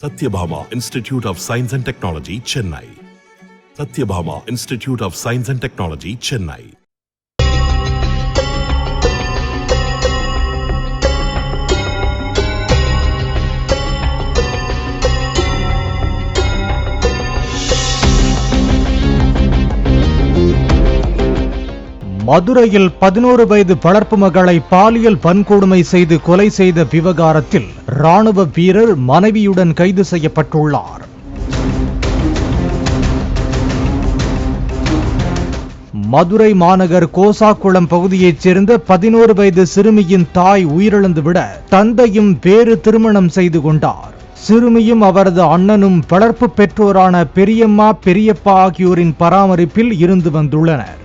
Satyabhama Institute of Science and Technology, Chennai. Satyabhama Institute of Science and Technology, Chennai. மதுரையில் 11 வயது வளர்ப்பு மகளை பாலியல் வன்கொடுமை செய்து கொலை செய்த விவகாரத்தில் ராணுவ வீரர் மனைவியுடன் கைது செய்யப்பட்டுள்ளார். மதுரை மாநகர் கோசாக்குளம் பகுதியைச் சேர்ந்த 11 வயது சிறுமியின் தாய் உயிரிழந்துவிட தந்தையும் வேறு திருமணம் செய்து கொண்டார். சிறுமியும் அவரது அண்ணனும் வளர்ப்பு பெற்றோரான பெரியம்மா பெரியப்பா ஆகியோரின் பராமரிப்பில் இருந்து வந்துள்ளனர்.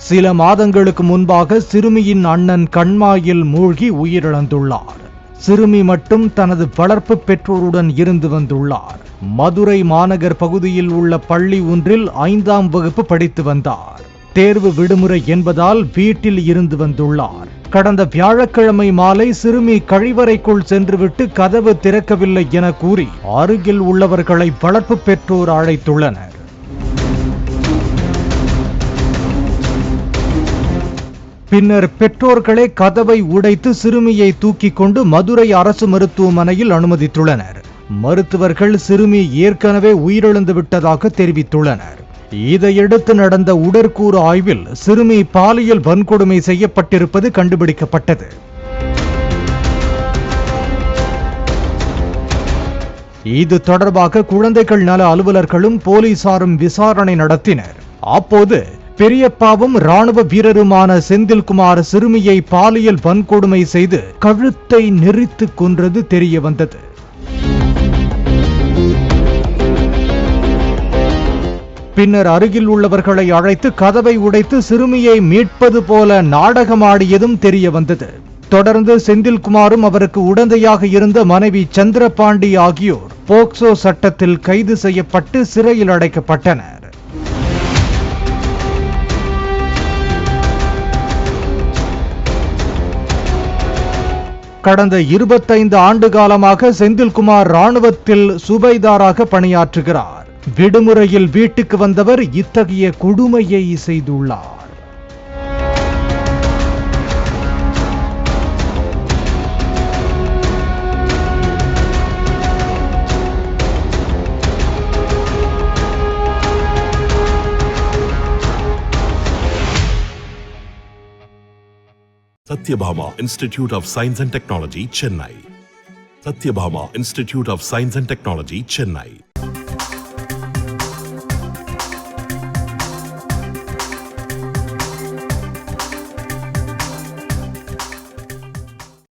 சில மாதங்களுக்கு முன்பாக சிறுமியின் அண்ணன் கண்மாயில் மூழ்கி உயிரிழந்துள்ளார். சிறுமி மட்டும் தனது வளர்ப்பு பெற்றோருடன் இருந்து வந்துள்ளார். மதுரை மாநகர் பகுதியில் உள்ள பள்ளி ஒன்றில் 5ஆம் வகுப்பு படித்து வந்தார். தேர்வு விடுமுறை என்பதால் வீட்டில் இருந்து வந்துள்ளார். கடந்த வியாழக்கிழமை மாலை சிறுமி கழிவறைக்குள் சென்றுவிட்டு கதவு திறக்கவில்லை என கூறி அருகில் உள்ளவர்களை வளர்ப்பு பெற்றோர் அழைத்துள்ளனர். பின்னர் பெற்றோர்களே கதவை உடைத்து சிறுமியை தூக்கிக் கொண்டு மதுரை அரசு மருத்துவமனையில் அனுமதித்துள்ளனர். மருத்துவர்கள் சிறுமி ஏற்கனவே உயிரிழந்து விட்டதாக தெரிவித்துள்ளனர். இதையடுத்து நடந்த உடற்கூறு ஆய்வில் சிறுமி பாலியல் வன்கொடுமை செய்யப்பட்டிருப்பது கண்டுபிடிக்கப்பட்டது. இது தொடர்பாக குழந்தைகள் நல அலுவலர்களும் போலீசாரும் விசாரணை நடத்தினர். அப்போது பெரியப்பாவும் ராணுவ வீரருமான செந்தில்குமார் சிறுமியை பாலியல் வன்கொடுமை செய்து கழுத்தை நெரித்து கொன்றது தெரிய வந்தது. பின்னர் அருகில் உள்ளவர்களை அழைத்து கதவை உடைத்து சிறுமியை மீட்பது போல நாடகமாடியதும் தெரிய வந்தது. தொடர்ந்து செந்தில்குமாரும் அவருக்கு உடந்தையாக இருந்த மனைவி சந்திரபாண்டி ஆகியோர் போக்சோ சட்டத்தில் கைது செய்யப்பட்டு சிறையில் அடைக்கப்பட்டனர். கடந்த 25 ஆண்டு காலமாக செந்தில்குமார் ராணுவத்தில் சுபைதாராக பணியாற்றுகிறார். விடுமுறையில் வீட்டுக்கு வந்தவர் இத்தகைய கொடுமையை செய்துள்ளார். Satyabhama Institute of Science and Technology, Chennai. Satyabhama Institute of Science and Technology, Chennai.